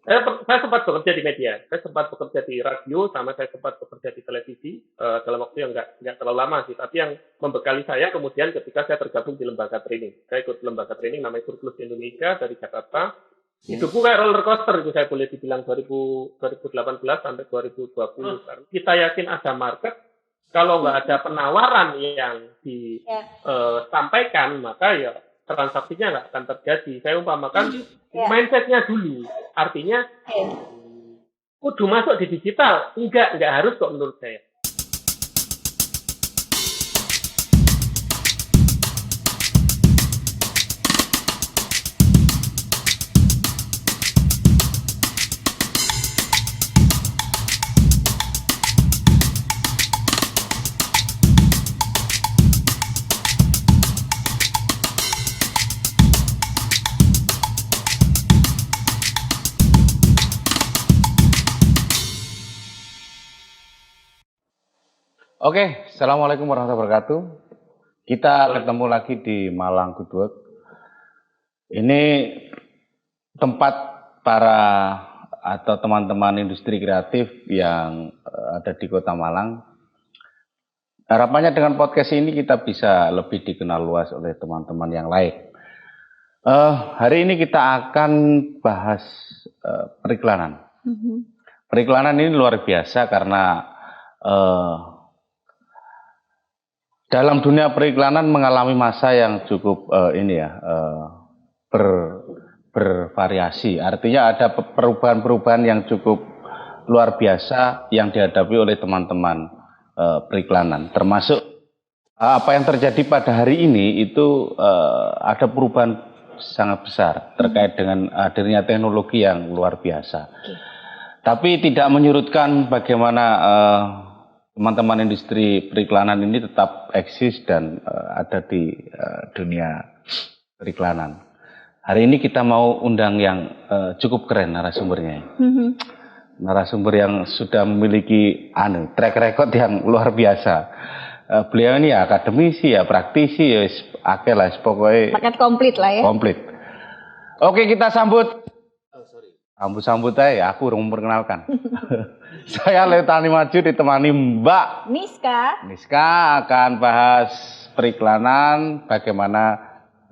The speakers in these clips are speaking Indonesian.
Saya sempat bekerja di media. Saya sempat bekerja di radio, sama saya sempat bekerja di televisi dalam waktu yang nggak terlalu lama sih. Tapi yang membekali saya kemudian ketika saya tergabung di lembaga training. Saya ikut lembaga training namanya Surplus Indonesia dari Jakarta. Hidupku kayak roller coaster itu saya boleh dibilang 2018 sampai 2020. Karena kita yakin ada market, kalau nggak ada penawaran yang disampaikan, maka ya transaksinya nggak akan terjadi. Saya umpamakan mindsetnya dulu. Artinya, kudu masuk di digital. Enggak harus kok menurut saya. Oke, assalamualaikum warahmatullahi wabarakatuh. Kita ketemu lagi di Malang Good Work. Ini tempat para atau teman-teman industri kreatif yang ada di Kota Malang. Harapannya dengan podcast ini kita bisa lebih dikenal luas oleh teman-teman yang lain. Hari ini kita akan bahas periklanan. Periklanan ini luar biasa karena dalam dunia periklanan mengalami masa yang cukup bervariasi. Artinya ada perubahan-perubahan yang cukup luar biasa yang dihadapi oleh teman-teman periklanan. Termasuk apa yang terjadi pada hari ini itu ada perubahan sangat besar terkait dengan hadirnya teknologi yang luar biasa. Tapi tidak menyurutkan bagaimana teman-teman industri periklanan ini tetap eksis dan ada di dunia periklanan. Hari ini kita mau undang yang cukup keren narasumbernya. Narasumber yang sudah memiliki track record yang luar biasa. Beliau ini ya akademisi, ya praktisi, ya akeh lah, pokoknya paket komplit lah ya. Komplit. Oke, kita sambut. Sambut aja, aku urung memperkenalkan. Saya Letani Maju ditemani Mbak Niska. Niska akan bahas periklanan, bagaimana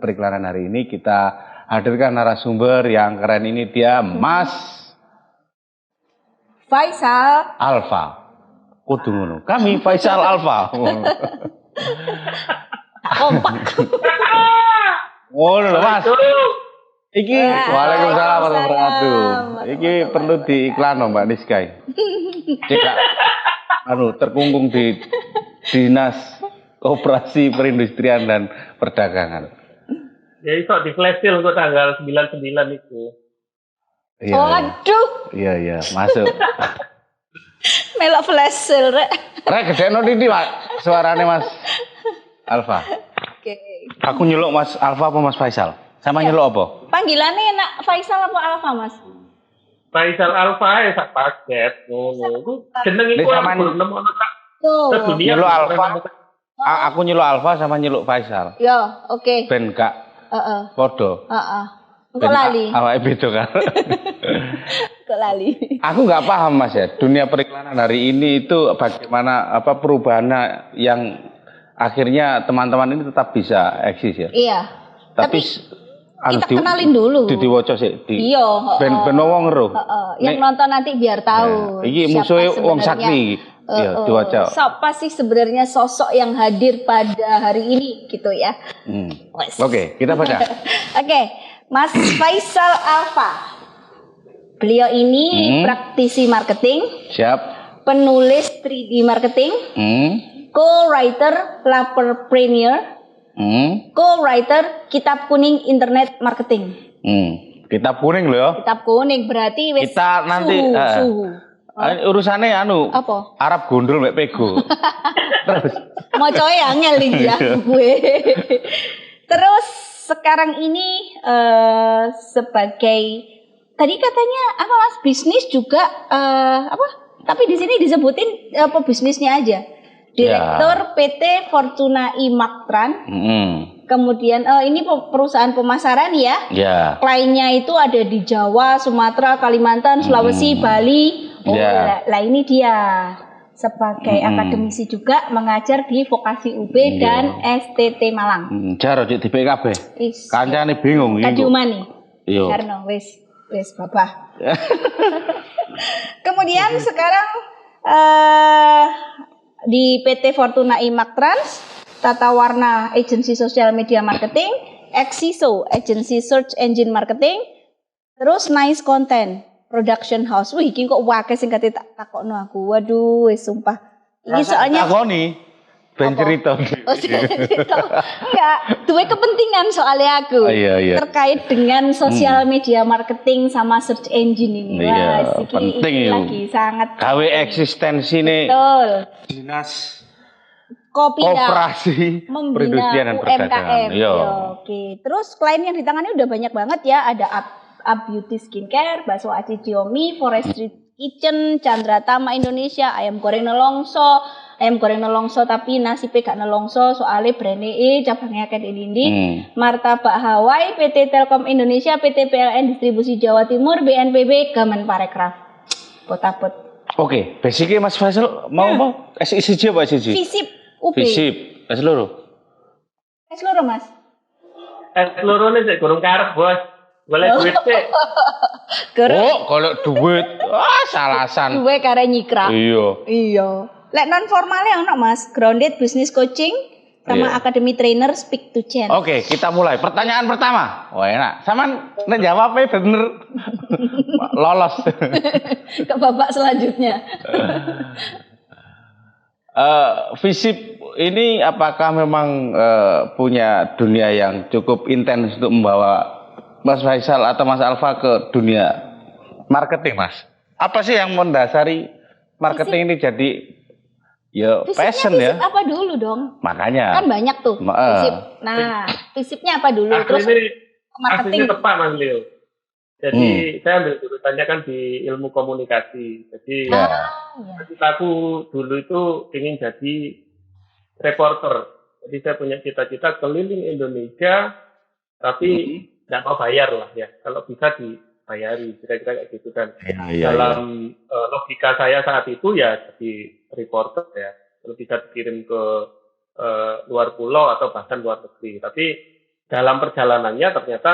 periklanan hari ini. Kita hadirkan narasumber yang keren ini, dia Mas Faisal Alfa. Kudu ngono. Kami Faisal Alfa. kompak. Oh, Mas. Iki waalaikumsalam warahmatullahi wabarakatuh. Iki perlu diiklan Mbak Niska. Cekak terkungkung di Dinas Koperasi Perindustrian dan Perdagangan. Ya itu di flash sale untuk tanggal 99 itu. Iya. Waduh. Iya, masuk. Melok flash sale rek. Rek gedekno ndi, Pak? Suarane Mas Alfa. Oke. Aku nyeluk Mas Alfa apa Mas Faisal? Sama nyeluk apa? Panggilannya enak Faisal apa Alfa, Mas? Faisal Alfa ya sak paket ngono. Jeneng iku belum nemu tak. Tuh. Nyeluk Alfa. Aku nyeluk Alfa sama nyeluk Faisal. Ya, oke. Ben gak podo. Kok lali? Awake beda kan. Kok lali? Aku nggak paham Mas ya, dunia periklanan hari ini itu bagaimana perubahannya yang akhirnya teman-teman ini tetap bisa eksis ya. Iya. Tapi kita kenalin dulu. Diwaca sih. Iya. Ben wong ngeruh. Yang nonton nanti biar tahu. Iki musuhnya wong sakti. Iya, diwaca. Siapa sih sebenarnya sosok yang hadir pada hari ini gitu ya? Oke, kita baca. Oke, Mas Faisal Alfa. Beliau ini praktisi marketing. Siap. Penulis 3D marketing. Co-writer Laperpreneur. Co-writer Kitab Kuning Internet Marketing. Kitab kuning loh ya. Kitab kuning berarti wis kita nanti suhu. Urusannya apa? Arab gondrol mbek pego. Terus mocoe angel iki ya gue. Terus sekarang ini sebagai tadi katanya apa Mas bisnis juga apa? Tapi di sini disebutin apa bisnisnya aja. Direktur PT Fortuna I Maktran. Kemudian ini perusahaan pemasaran ya. Ya. Kliennya itu ada di Jawa, Sumatera, Kalimantan, Sulawesi, Bali. Oh, Ya. lah ini dia sebagai akademisi juga mengajar di Vokasi UB dan STT Malang. Jaro di PKB. Kancane bingung iki. Kadiumani. Yo. Karena wis babah. Kemudian sekarang di PT Fortuna Imak Trans, Tata Warna Agency Social Media Marketing, Exiso Agency Search Engine Marketing, terus Nice Content Production House. Wih, iki kok wae sing kate tak takokno aku. Waduh, wis sumpah. Ini soalnya takoni ben cerita. Oh, cerita. Enggak, duwe kepentingan soalnya aku. Iya. Terkait dengan sosial media marketing sama search engine ini. Iya, Wah, penting iki itu. lagi sangat Gawe eksistensi nih. betul. Dinas Koperasi Koperasi membina Perindustrian dan Perdagangan. UMKM. Yo. Yo, oke. Terus klien yang ditangani udah banyak banget ya. Ada Up Beauty Skincare, Bakso Aci Ciomi, Forestry Kitchen, Chandra Tama Indonesia, ayam goreng nelongso tapi nasibnya gak nelongso soalnya brandnya cabangnya kayak ini. Martabak Hawaii, PT Telkom Indonesia, PT PLN Distribusi Jawa Timur, BNPB, Kemenparekraf. Potapot. Oke, basicnya Mas Faisal mau SICJ apa SICJ? Visip UB. Visip, seluruh. Seluruh Mas. Seluruh ini saya gurung karep bos. Boleh duit sih. Oh, kalau duit, salasan. Duwe kare nyikra. Iya. Lek non formalnya ono Mas, grounded business coaching sama akademi trainer speak to change. Oke, kita mulai. Pertanyaan pertama. Wah, enak. Saman nek jawabnya bener. Lolos. Ke babak selanjutnya. Visip ini apakah memang punya dunia yang cukup intens untuk membawa Mas Faisal atau Mas Alfa ke dunia marketing, Mas? Apa sih yang mendasari marketing ini jadi passion ya? Visip apa dulu dong? Makanya. Kan banyak tuh visip. Nah, visipnya apa dulu? Terus marketing. Aslinya tepat Mas Leo. Jadi saya ambil jurusannya kan di ilmu komunikasi. Jadi aku dulu itu ingin jadi reporter. Jadi saya punya cita-cita keliling Indonesia, tapi nggak mau bayar lah ya. Kalau bisa dibayari, kira-kira kayak gitu kan. Dalam logika saya saat itu ya jadi reporter ya. Kalau bisa dikirim ke luar pulau atau bahkan luar negeri. Tapi dalam perjalanannya ternyata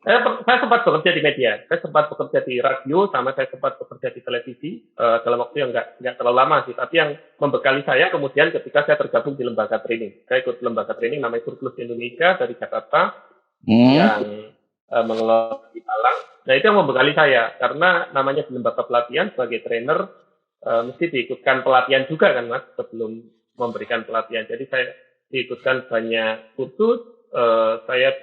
saya sempat bekerja di media, saya sempat bekerja di radio, sama saya sempat bekerja di televisi dalam waktu yang nggak terlalu lama sih. Tapi yang membekali saya kemudian ketika saya tergabung di lembaga training, saya ikut lembaga training namanya Surplus Indonesia dari Jakarta yang mengelola di Malang. Nah itu yang membekali saya karena namanya di lembaga pelatihan sebagai trainer mesti diikutkan pelatihan juga kan Mas sebelum memberikan pelatihan. Jadi saya diikutkan banyak kursus, saya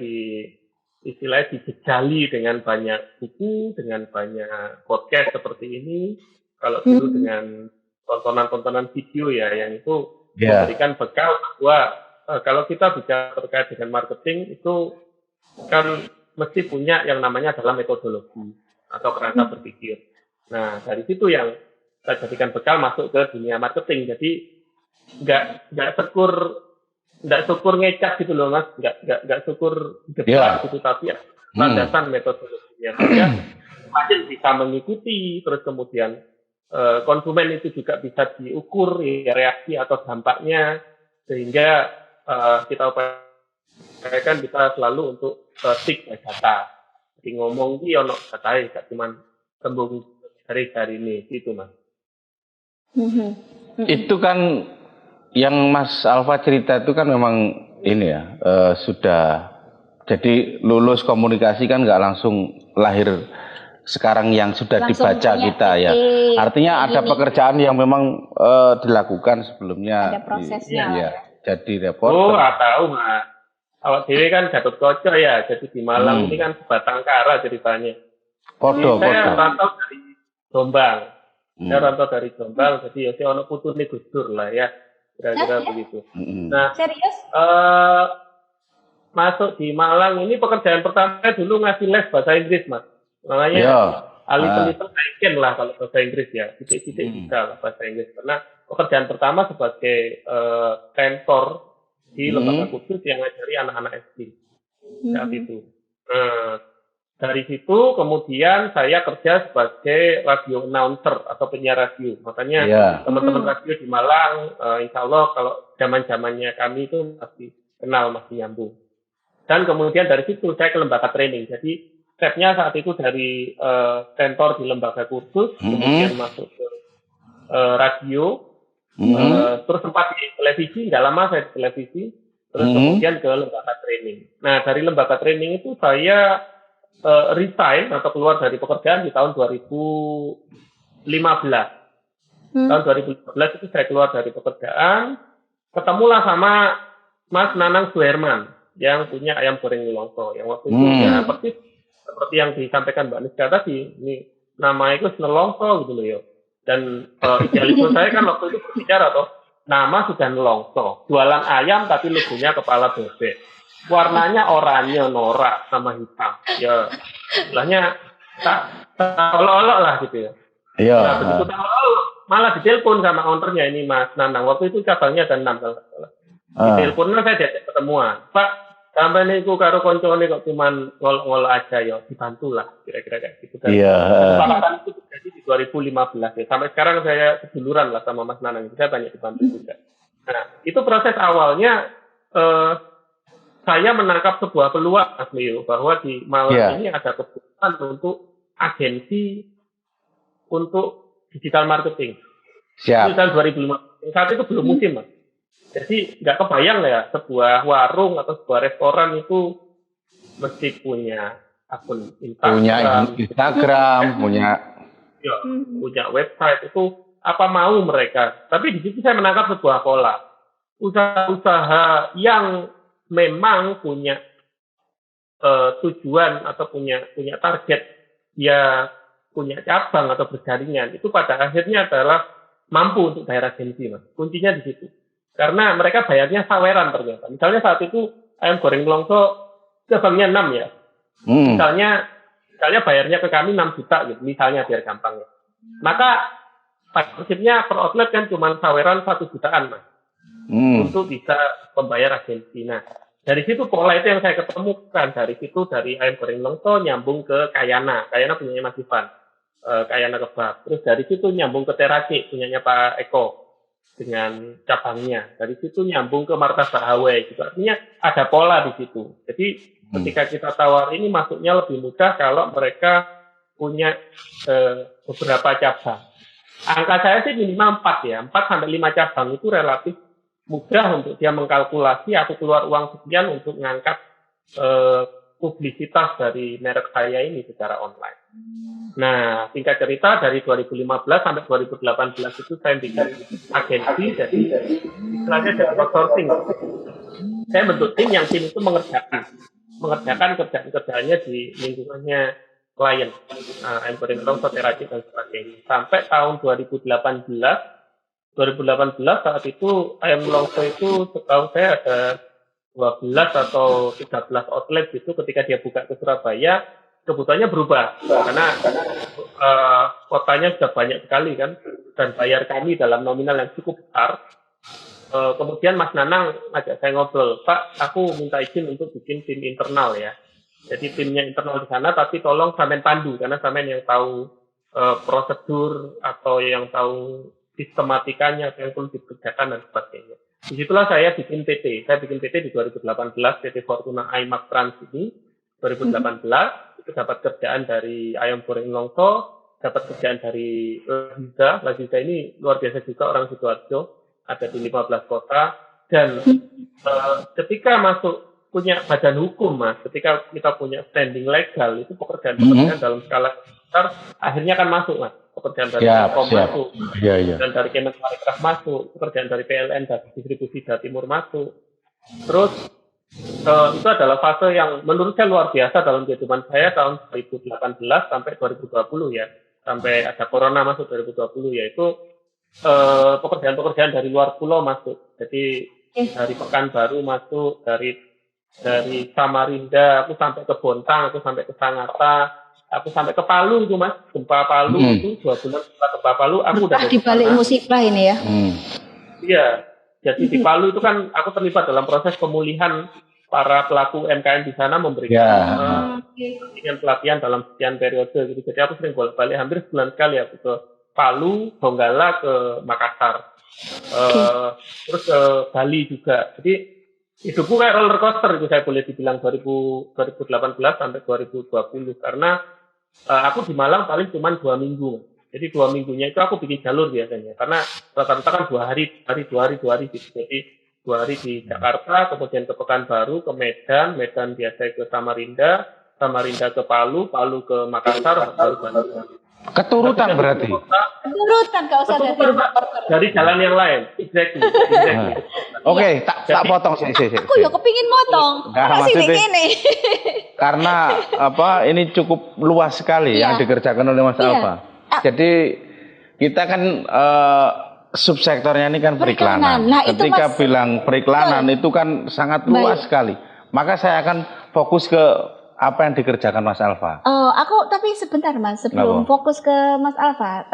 istilahnya dijejali dengan banyak buku, dengan banyak podcast seperti ini. Kalau dulu dengan tontonan-tontonan video ya, yang itu memberikan bekal bahwa kalau kita bicara terkait dengan marketing itu kan mesti punya yang namanya adalah metodologi atau kerangka berpikir. Nah dari situ yang saya jadikan bekal masuk ke dunia marketing. Jadi nggak syukur ngecap gitu loh Mas, nggak syukur geblak gitu, tapi landasan metodologinya saja pasien bisa mengikuti, terus kemudian konsumen itu juga bisa diukur ya, reaksi atau dampaknya, sehingga kita upayakan kita selalu untuk stick by data. Jadi ngomong ki ono datae, gak cuma tembung dari ini gitu Mas. Itu kan yang Mas Alfa cerita itu kan memang ini ya sudah jadi lulus komunikasi kan nggak langsung lahir sekarang yang sudah langsung dibaca kita ya. Artinya ada pekerjaan yang memang dilakukan sebelumnya. Ada prosesnya. Ya, jadi reporter. Oh, tahu Mas. Awak dewe kan Gatot Koco ya. Jadi di Malang ini kan Batang Kara ceritanya. Saya rantau dari Jombang. Saya rantau dari Jombang. Jadi ya saya ono putune Gus Dur lah ya. Kira-kira begitu. Nah, serius? Masuk di Malang ini pekerjaan pertama dulu ngasih les bahasa Inggris Mas. Namanya little I can lah kalau bahasa Inggris ya. Titik-titik bisa lah bahasa Inggris. Karena pekerjaan pertama sebagai mentor di lembaga Hmm. khusus yang ngajari anak-anak SD saat Mhm. itu. Dari situ kemudian saya kerja sebagai radio announcer atau penyiar radio. Makanya Iya. teman-teman radio di Malang, insya Allah kalau zaman-zamannya kami itu masih kenal, masih nyambung. Dan kemudian dari situ saya ke lembaga training. Jadi stepnya saat itu dari mentor di lembaga kursus, kemudian masuk ke radio, terus sempat di televisi, nggak lama saya di televisi, terus kemudian ke lembaga training. Nah dari lembaga training itu saya resign atau keluar dari pekerjaan di tahun 2015. Tahun 2015 itu saya keluar dari pekerjaan, ketemulah sama Mas Nanang Suherman yang punya ayam goreng Longso. Yang waktu itu ya persis seperti yang disampaikan Mbak Niska tadi, ini nama itu Nelongso gitu loh ya. Dan idealisme saya kan waktu itu berbicara toh, nama sudah Nelongso, jualan ayam tapi logonya kepala bebek. Warnanya oranye norak sama hitam. Ya, istilahnya tak olok-olok lah gitu ya. Iya. Nah, begitu tak olok-olok, malah ditelepon sama ownernya ini Mas Nanang. Waktu itu cabangnya ada 6 kalau nggak salah. Diteleponnya saya diajak ketemuan. Pak, sampai niku karo koncone kok cuman ngolok-ngolok aja ya, dibantulah kira-kira kayak gitu kan. Iya. Kesepakatan itu terjadi di 2015 ya. Sampai sekarang saya seduluran lah sama Mas Nanang. Saya banyak dibantu juga. Nah, itu proses awalnya saya menangkap sebuah peluang Mas Leo, bahwa di Malang ini ada kebutuhan untuk agensi untuk digital marketing. Siap. Itu tahun 2015. Saat itu belum musim, Mas. Jadi nggak kebayang ya sebuah warung atau sebuah restoran itu mesti punya akun Instagram, punya website, itu apa mau mereka. Tapi di situ saya menangkap sebuah pola. Usaha-usaha yang memang punya tujuan atau punya target, dia punya cabang atau berjaringan, itu pada akhirnya adalah mampu untuk bayar agensi, Mas. Kuncinya di situ. Karena mereka bayarnya saweran ternyata. Misalnya saat itu ayam goreng Longso cabangnya 6 ya. Misalnya bayarnya ke kami 6 juta gitu, misalnya biar gampang ya. Maka prinsipnya per outlet kan cuma saweran 1 jutaan, Mas. Untuk bisa membayar agensi. Nah, dari situ pola itu yang saya ketemukan. Dari situ, dari ayam goreng Longso nyambung ke Kayana. Kayana punyanya Mas Ivan. Kayana kebab. Terus dari situ nyambung ke Terasi, punyanya Pak Eko dengan cabangnya. Dari situ nyambung ke Martabak Hawaii. Gitu. Artinya ada pola di situ. Jadi ketika kita tawar ini masuknya lebih mudah kalau mereka punya beberapa cabang. Angka saya sih minimal 4 ya. 4 sampai 5 cabang itu relatif mudah untuk dia mengkalkulasi aku keluar uang sekian untuk mengangkat publisitas dari merek saya ini secara online. Nah, singkat cerita dari 2015 sampai 2018 itu saya bikin agensi, jadi istilahnya jadi outsourcing. Saya bentuk tim yang tim itu mengerjakan kerjaan-kerjaannya di lingkungannya klien, Longso, Terasi dan sebagainya. Sampai tahun 2018 saat itu ayam Longso itu setahu saya ada 12 atau 13 outlet gitu. Ketika dia buka ke Surabaya, kebutuhannya berubah karena kotanya sudah banyak sekali kan, dan bayar kami dalam nominal yang cukup besar. Kemudian Mas Nanang ajak saya ngobrol, Pak, aku minta izin untuk bikin tim internal ya. Jadi timnya internal di sana, tapi tolong sampean pandu karena sampean yang tahu prosedur atau yang tahu sistematikanya, yang perlu dikerjakan dan sebagainya. Disitulah saya bikin PT. Saya bikin PT di 2018, PT Fortuna IMAX Trans ini 2018. Itu dapat kerjaan dari ayam goreng Longso, dapat kerjaan dari Laziza ini luar biasa juga, orang Sidoarjo, ada di 15 kota. Dan ketika masuk punya badan hukum, Mas, ketika kita punya standing legal, itu pekerjaan-pekerjaan dalam skala besar akhirnya kan masuk, Mas. Pekerjaan dari Telkom masuk, dan dari Kemenparekraf masuk, pekerjaan dari PLN dan distribusi Jawa Timur masuk. Terus itu adalah fase yang menurut saya luar biasa dalam kehidupan saya tahun 2018 sampai 2020 ya, sampai ada corona masuk 2020, yaitu pekerjaan-pekerjaan dari luar pulau masuk. Jadi dari Pekanbaru masuk, dari Samarinda aku sampai ke Bontang, aku sampai ke Sangatta, Aku sampai ke Palu itu Mas, gempa Palu itu 2 bulan setelah gempa Palu aku udah Betah di balik sana. musibah ini ya. Iya, jadi di Palu itu kan aku terlibat dalam proses pemulihan para pelaku UMKM di sana, memberikan pelatihan dalam sekian periode gitu. Jadi aku sering bolak-balik hampir sebulan sekali aku ke Palu, Donggala, ke Makassar, terus ke Bali juga. Jadi hidupku kayak roller coaster itu saya boleh dibilang 2018 sampai 2020 karena aku di Malang paling cuma 2 minggu. Jadi 2 minggunya itu aku bikin jalur biasanya. Karena rata-rata kan 2 hari gitu. Jadi 2 hari di Jakarta, kemudian ke Pekanbaru, ke Medan, Medan biasa ke Samarinda, Samarinda ke Palu, Palu ke Makassar, baru Bandung. Keturutan berarti. Keturutan gak usah dari jalan yang lain. Exactly. Oke, tak potong sih. Aku ya kepingin motong. Maksudnya karena ini cukup luas sekali yang dikerjakan oleh Mas Alfa. Jadi kita kan subsektornya ini kan periklanan. Nah, ketika bilang periklanan itu kan sangat luas sekali. Maka saya akan fokus ke apa yang dikerjakan Mas Alfa. Aku tapi sebentar Mas, sebelum fokus ke Mas Alfa.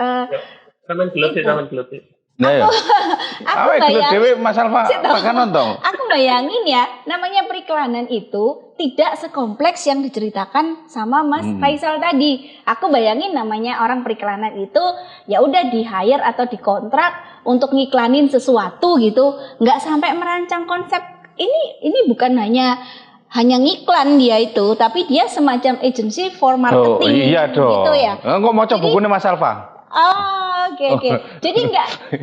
Taman geluti. Aku bayangin, Mas Alfa nonton. Aku bayangin ya, namanya periklanan itu tidak sekompleks yang diceritakan sama Mas Faisal tadi. Aku bayangin namanya orang periklanan itu ya udah di hire atau dikontrak untuk ngiklanin sesuatu gitu, nggak sampai merancang konsep. Ini bukan hanya ngiklan dia itu, tapi dia semacam agency for marketing. Iya dong. Gitu ya. Kok mau coba bukunya Mas Alfa? Oke. Jadi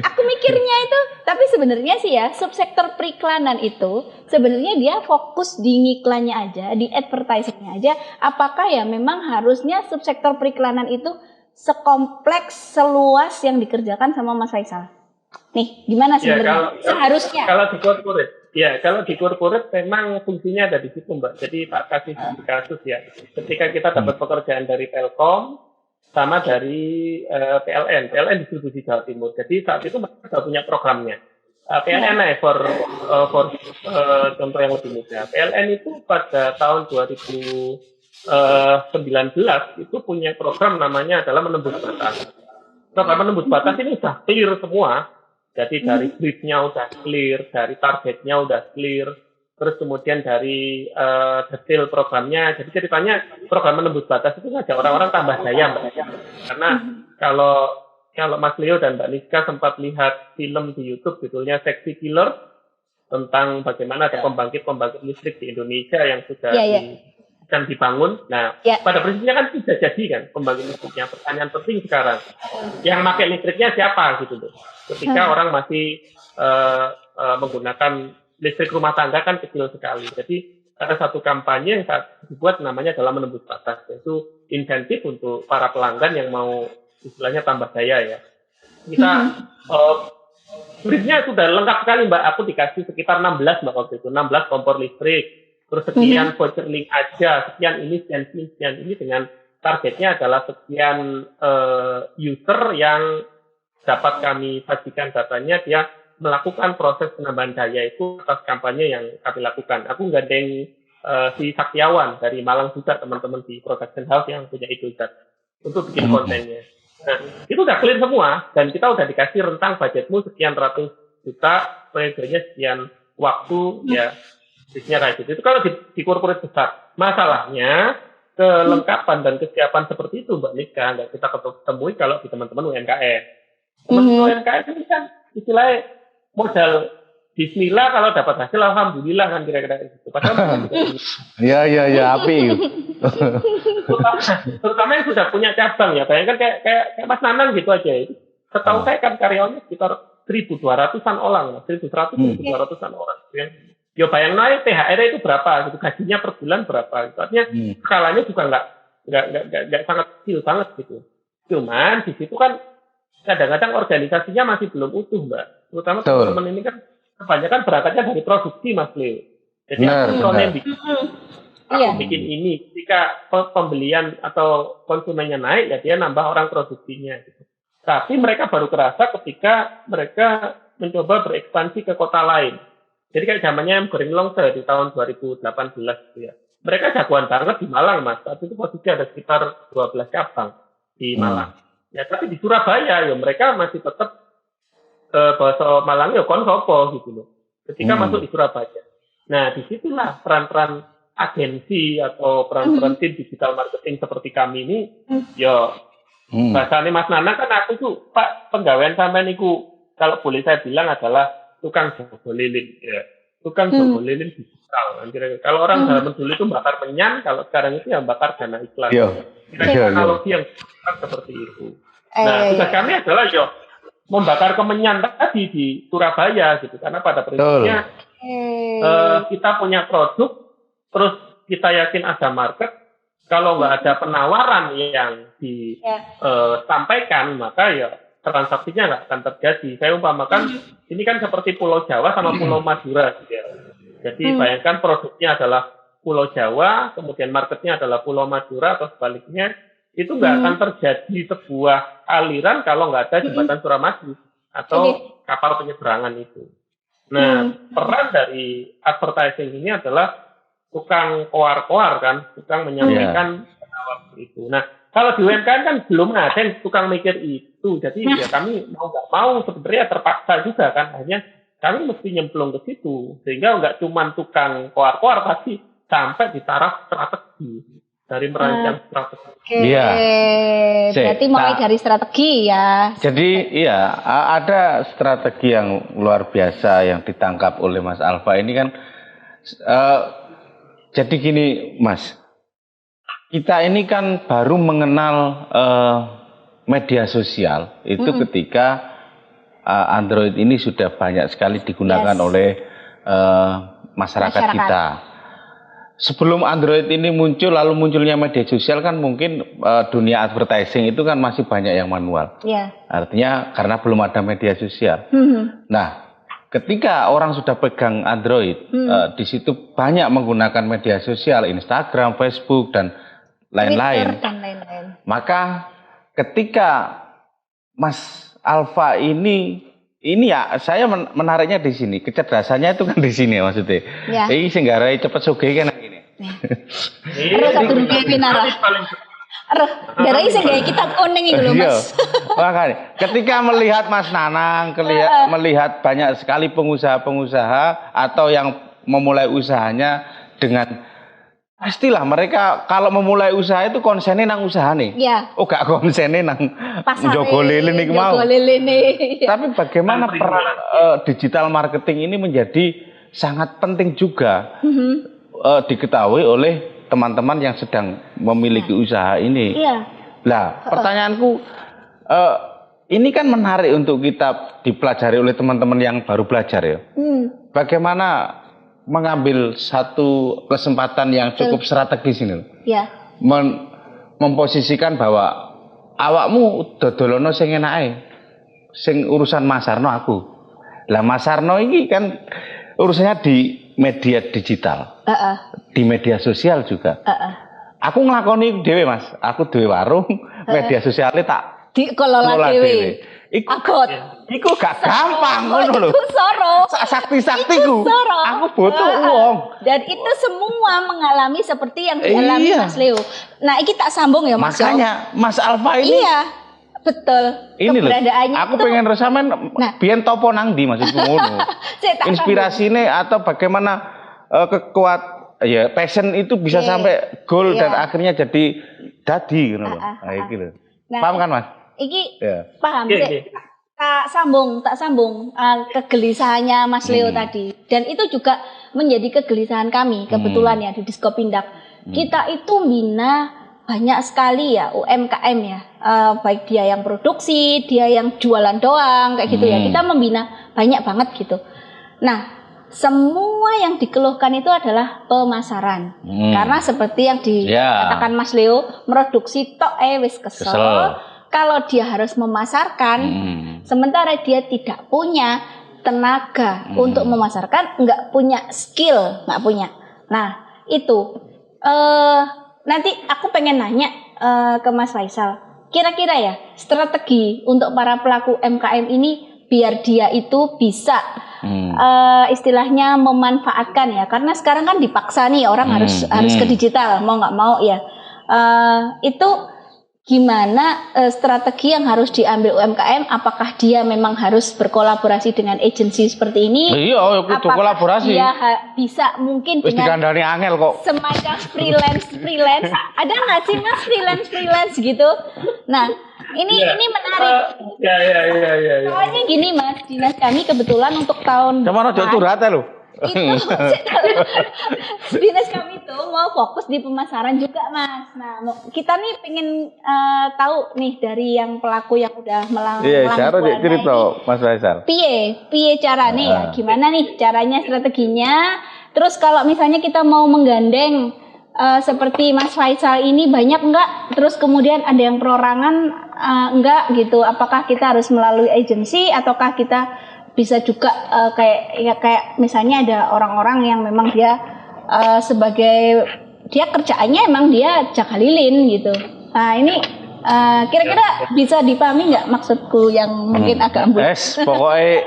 aku mikirnya itu, tapi sebenarnya sih ya, subsektor periklanan itu sebenarnya dia fokus di ngiklannya aja, di advertisingnya aja. Apakah ya memang harusnya subsektor periklanan itu sekompleks, seluas yang dikerjakan sama Mas Faisal? Nih, gimana sebenarnya? Seharusnya. Kalau di corporate memang fungsinya ada di situ Mbak. Jadi Pak kasih kasus ya. Ketika kita dapat pekerjaan dari Telkom sama dari PLN distribusi Jawa Timur. Jadi saat itu mereka sudah punya programnya. PLN for contoh yang lebih mudah. PLN itu pada tahun 2019 itu punya program namanya adalah menembus batas. Program menembus batas ini sudah clear semua. Jadi dari briefnya udah clear, dari targetnya udah clear, terus kemudian dari detail programnya. Jadi ceritanya program menembus batas itu ngajak orang-orang tambah daya Mbak. Karena kalau Mas Leo dan Mbak Niska sempat lihat film di YouTube judulnya Sexy Killer tentang bagaimana ada pembangkit listrik di Indonesia yang sudah sedang dibangun. Nah, pada prinsipnya kan sudah jadi kan pembangkit listriknya. Pertanyaan penting sekarang, yang pakai listriknya siapa gitu loh. Ketika orang masih menggunakan listrik rumah tangga kan kecil sekali. Jadi ada satu kampanye yang saat dibuat namanya adalah menembus batas, yaitu insentif untuk para pelanggan yang mau istilahnya tambah daya ya. Kita briefnya sudah lengkap sekali Mbak. Aku dikasih sekitar 16 Mbak waktu itu, 16 kompor listrik, terus sekian voucher link aja, sekian ini dengan targetnya adalah sekian user yang dapat kami sajikan datanya, dia melakukan proses penambahan daya itu atas kampanye yang kami lakukan. Aku gandeng si Saktiawan dari Malang juga, teman-teman di production house yang punya itu untuk bikin kontennya. Nah, itu udah clear semua dan kita udah dikasih rentang budgetmu sekian ratus juta, periodenya sekian waktu, ya bisnisnya kayak gitu. Itu kalau di corporate besar. Masalahnya kelengkapan dan kesiapan seperti itu Mbak Nika nggak kita ketemui kalau di teman-teman UMKM. Teman-teman UMKM ini kan istilahnya modal bismillah, kalau dapat hasil alhamdulillah kan kira-kira gitu. Padahal Iya api. terutama yang sudah punya cabang ya, bayangkan kayak Mas Nanang gitu aja. Setahu saya kan karyawannya sekitar 1.200-an orang, 1.100-1.200-an orang. Ya bayang naik THR itu berapa gitu, gajinya per bulan berapa gitu. Artinya skalanya juga nggak sangat kecil banget gitu. Cuman di situ kan kadang-kadang organisasinya masih belum utuh Mbak. Terutama teman-teman ini kan kebanyakan berangkatnya dari produksi Mas Leo. Jadi aku bikin ini, ketika pembelian atau konsumennya naik ya dia nambah orang produksinya gitu. Tapi mereka baru kerasa ketika mereka mencoba berekspansi ke kota lain. Jadi kayak zamannya goreng longsor di tahun 2018 gitu ya. mereka jagoan banget di Malang, Mas. Saat itu posisi ada sekitar 12 cabang di Malang. Ya, tapi di Surabaya, ya mereka masih tetap bahasa Malang ya kon sopo gitu loh. Ketika masuk di Surabaya. Nah, disitulah peran-peran agensi atau peran-peran tim digital marketing seperti kami ini, ya bahasanya Mas Nana kan aku tuh, Pak, penggawean sampean niku kalau boleh saya bilang adalah tukang jago lilin, ya. Tukang jago lilin digital. Kalau orang zaman dulu itu bakar menyan, kalau sekarang itu yang bakar dana iklan. Kira-kira analogi yang seperti itu. Nah, tugas kami adalah membakar kemenyan tadi di Surabaya gitu, karena pada prinsipnya kita punya produk, terus kita yakin ada market. Kalau nggak ada penawaran yang disampaikan, maka ya transaksinya nggak akan terjadi. Saya umpamakan ini kan seperti Pulau Jawa sama Pulau Madura gitu ya. Jadi bayangkan produknya adalah Pulau Jawa, kemudian marketnya adalah Pulau Madura atau sebaliknya, itu nggak akan terjadi sebuah aliran kalau nggak ada jembatan Suramadu atau kapal penyeberangan itu. Nah, peran dari advertising ini adalah tukang koar-koar kan, tukang menyampaikan penawaran itu. Nah, kalau di UMKM kan belum ada yang tukang mikir itu. Jadi ya kami mau nggak mau sebenarnya terpaksa juga kan, hanya kami mesti nyemplung ke situ. Sehingga nggak cuma tukang koar-koar, tapi sampai di taraf strategi. Dari merancang strategi. Iya. Berarti mulai dari strategi ya. Jadi iya, ada strategi yang luar biasa yang ditangkap oleh Mas Alfa ini kan. Jadi gini Mas, kita ini kan baru mengenal media sosial itu ketika Android ini sudah banyak sekali digunakan oleh masyarakat kita. Sebelum Android ini muncul, lalu munculnya media sosial kan mungkin dunia advertising itu kan masih banyak yang manual. Artinya karena belum ada media sosial. Nah, ketika orang sudah pegang Android, di situ banyak menggunakan media sosial, Instagram, Facebook, dan lain-lain. Maka ketika Mas Alfa ini ya saya menariknya di sini, kecerdasannya itu kan di sini ya maksudnya. Ini senggarai cepet sugih kan gini. Terus satu webinar. Darai sing gawe kitab kuning iki lho Mas. Makanya ketika melihat Mas Nanang, melihat banyak sekali pengusaha-pengusaha atau yang memulai usahanya dengan pastilah mereka kalau memulai usaha itu konsennya nang usaha nih. Oh gak konsennya nang njogo lilin iki mau. Tapi bagaimana peran digital marketing ini menjadi sangat penting juga diketahui oleh teman-teman yang sedang memiliki usaha ini. Lah, pertanyaanku ini kan menarik untuk kita dipelajari oleh teman-teman yang baru belajar ya. Bagaimana mengambil satu kesempatan yang cukup strategis ini. Memposisikan bahwa awakmu dodolono sing enake. Sing urusan Mas Arno aku. Lah Mas Arno ini kan urusannya di media digital. Di media sosial juga. Aku ngelakoni dhewe Mas. Aku dhewe warung, media sosialnya tak dikelola dhewe. Iku gak gampang ngono lho. Iku soro. Sakti-saktiku. Aku butuh uang. Dan itu semua mengalami seperti yang dialami Mas Leo. Nah, iki tak sambung ya Mas. Makanya Mas Alfa ini. Betul. Ini loh. Aku pengen resamen biyen topo nang ndi maksudku ngono. Inspirasine atau bagaimana passion itu bisa sampai goal dan akhirnya jadi ngono lho. Nah, iki lho. Paham kan Mas? Iki paham sih. Tak sambung kegelisahannya Mas Leo tadi. Dan itu juga menjadi kegelisahan kami kebetulan ya di Diskopindak. Kita itu bina banyak sekali ya UMKM ya. Baik dia yang produksi, dia yang jualan doang kayak gitu ya. Kita membina banyak banget gitu. Nah, semua yang dikeluhkan itu adalah pemasaran. Karena seperti yang dikatakan Mas Leo, produksi tok wis kesel. Kalau dia harus memasarkan, sementara dia tidak punya tenaga untuk memasarkan, nggak punya skill, nggak punya. Nah, itu. Nanti aku pengen nanya ke Mas Faisal. Kira-kira ya, strategi untuk para pelaku UMKM ini, biar dia itu bisa istilahnya memanfaatkan ya, karena sekarang kan dipaksa nih orang harus ke digital mau nggak mau ya. Itu gimana strategi yang harus diambil UMKM? Apakah dia memang harus berkolaborasi dengan agensi seperti ini? Iya, itu kolaborasi. Dia bisa mungkin dengan dikandani angel kok. Semacam freelance. Ada nggak sih Mas freelance gitu? Nah, ini menarik. Ya. Soalnya gini Mas, dinas kami kebetulan untuk tahun Cuman aja curhat lu. Itu dinas kami tuh mau fokus di pemasaran juga Mas. Nah kita nih pengen tahu nih dari yang pelaku yang udah melanglang cerita Mas Faisal. Piye cara nih ya, gimana nih caranya, strateginya. Terus kalau misalnya kita mau menggandeng seperti Mas Faisal ini banyak enggak, terus kemudian ada yang perorangan enggak gitu, apakah kita harus melalui agensi ataukah kita bisa juga kayak misalnya ada orang-orang yang memang dia sebagai dia kerjaannya emang dia jaga lilin gitu. Nah ini kira-kira bisa dipahami nggak maksudku yang mungkin agak ambul? Pokoknya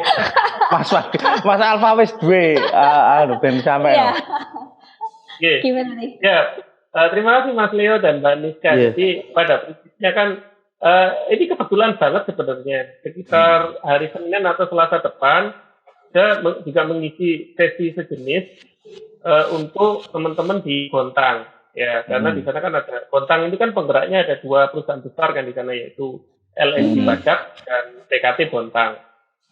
Mas Alfa wis duwe ben sampai. Gimana nih? Ya, terima kasih Mas Leo dan Mbak Niska. Jadi pada prinsipnya kan ini kebetulan banget sebenarnya. Sekitar hari Senin atau Selasa depan, saya juga mengisi sesi sejenis untuk teman-teman di Bontang. Ya, karena di sana kan ada Bontang itu kan penggeraknya ada 2 perusahaan besar kan di sana, yaitu LNG Pajak dan PKT Bontang.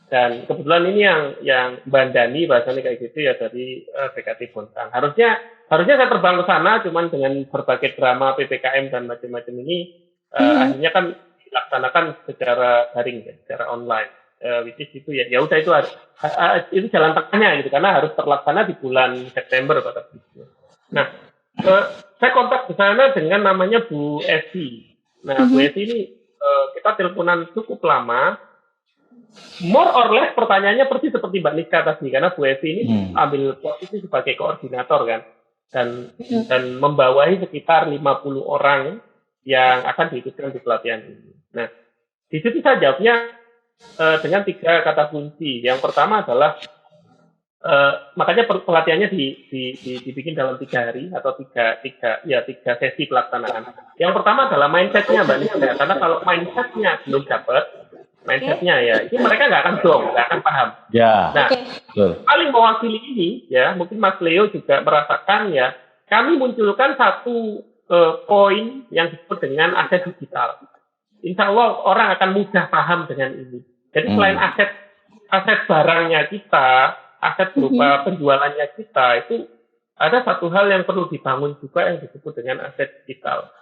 Dan kebetulan ini yang bandani bahasanya kayak gitu ya dari PKT Bontang. Harusnya saya terbang ke sana, cuman dengan berbagai drama PPKM dan macam-macam ini akhirnya kan dilaksanakan secara daring, secara online. Which is itu ya udah itu jalan tengahnya gitu, karena harus terlaksana di bulan September pada prinsipnya. Nah, saya kontak di sana dengan namanya Bu Esi. Nah, Bu Esi ini kita teleponan cukup lama. More or less pertanyaannya persis seperti Mbak Niska tadi, karena Bu Esi ini ambil posisi sebagai koordinator kan, dan membawahi sekitar 50 orang yang akan diikutkan di pelatihan ini. Nah, di situ saya jawabnya dengan 3 kata kunci. Yang pertama adalah makanya pelatihannya dibikin dalam 3 hari atau 3 sesi pelaksanaan. Yang pertama adalah mindsetnya Mbak Niska, karena kalau mindsetnya belum dapat, mindsetnya ya, itu mereka nggak akan nggak akan paham. Ya. Nah, paling mewakili ini ya, mungkin Mas Leo juga merasakan ya, kami munculkan satu poin yang disebut dengan aset digital. Insya Allah orang akan mudah paham dengan ini. Jadi selain aset barangnya kita, aset berupa penjualannya kita, itu ada satu hal yang perlu dibangun juga yang disebut dengan aset digital.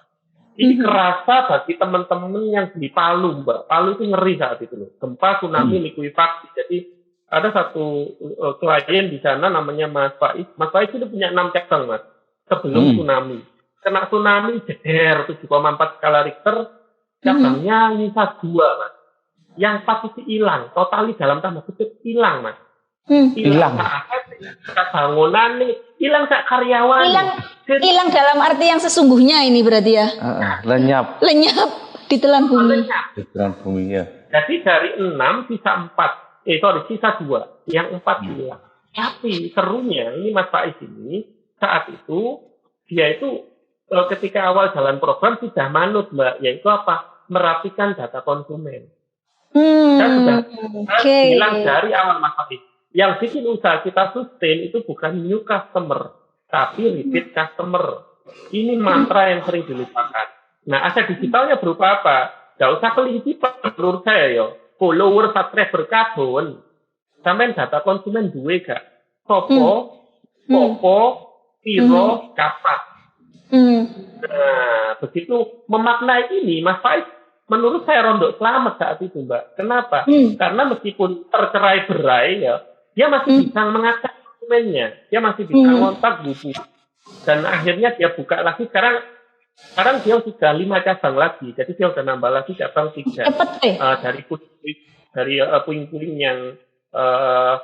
Ini kerasa bagi teman-teman yang di Palu, Mbak. Palu itu ngeri saat itu loh. Gempa, tsunami, likuifaksi. Jadi ada satu klien di sana namanya Mas Faiz. Mas Faiz itu punya 6 cabang, Mas. Sebelum tsunami. Kena tsunami jeder 7,4 skala Richter, cabangnya nyisa 2, Mas. Yang 4 itu hilang, totali dalam tanda kutip hilang, Mas. Hilang bangunan nih, hilang sak karyawan. Hilang dalam arti yang sesungguhnya ini berarti ya. Lenyap ditelan bumi. Ditelan bumi ya. Jadi dari 6 sisa 4. Sisa 2. Yang 4 hilang. Tapi serunya ini Mas Faiz ini saat itu dia itu ketika awal jalan program sudah manut, Mbak, yaitu apa? Merapikan data konsumen. Saya sudah bilang dari awal Mas Faiz, yang bikin usaha kita sustain itu bukan new customer, tapi repeat customer. Ini mantra yang sering dilupakan. Nah, aset digitalnya berupa apa? Gak usah kelinci menurut saya yo. Follower, subscriber kabun. Sampai data konsumen duwe gak? Sopo, popo, piro, kapan. Nah, begitu memaknai ini, Mas Faiz, menurut saya rondok selamat saat itu, Mbak. Kenapa? Karena meskipun tercerai-berai, ya, dia masih bisa mengakses konsumennya, dia masih bisa kontak buku, dan akhirnya dia buka lagi. Sekarang dia sudah 5 cabang lagi, jadi dia sudah nambah lagi cabang 3 dari puing-puing yang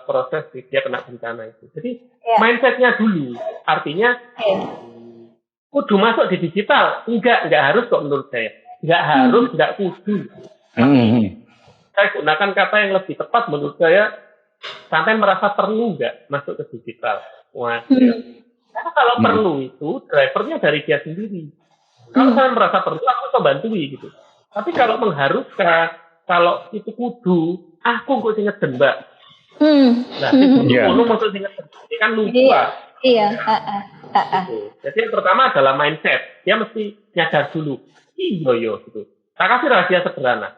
proses dia kena bencana itu. Jadi mindsetnya dulu, artinya kudu masuk di digital, enggak harus kok menurut saya, enggak kudu. Saya gunakan kata yang lebih tepat menurut saya, sampai merasa perlu nggak masuk ke digital? Waduh. Karena kalau perlu itu drivernya dari dia sendiri. Kalau saya merasa perlu, aku bisa bantui gitu. Tapi kalau mengharuskan, kalau itu kudu, aku kok sing ngeden, Mbak. Nah, itu maksud sing ngeden. Ini kan lucu lah. Iya. Jadi yang pertama adalah mindset. Dia mesti nyadar dulu. Iya gitu. Saya kasih rahasia sederhana.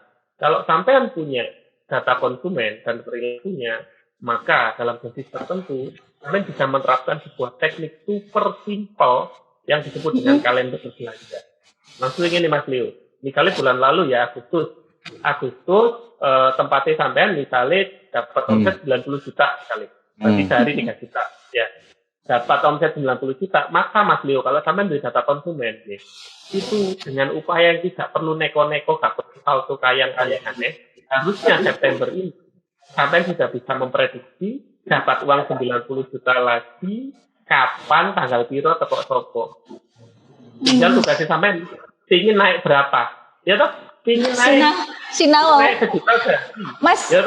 Kalau sampean punya data konsumen dan perilakunya, maka dalam dosis tertentu, kalian bisa menerapkan sebuah teknik super simple yang disebut dengan kalender berbelanja. Langsung ini Mas Leo. Misalnya bulan lalu ya, Agustus tempatnya sampean misalnya dapat omset 90 juta sekali. Berarti sehari 3 juta. Ya. Dapat omset 90 juta, maka Mas Leo, kalau sampean beli data konsumen, ya, itu dengan upaya yang tidak perlu neko-neko, gak perlu auto yang aneh-aneh, harusnya September ini sampean sudah bisa memprediksi dapat uang 90 juta lagi, kapan, tanggal piro, toko. Tinggal tugasnya sampean ingin naik berapa? Ya toh, ingin naik sejuta aja. Mas, ya,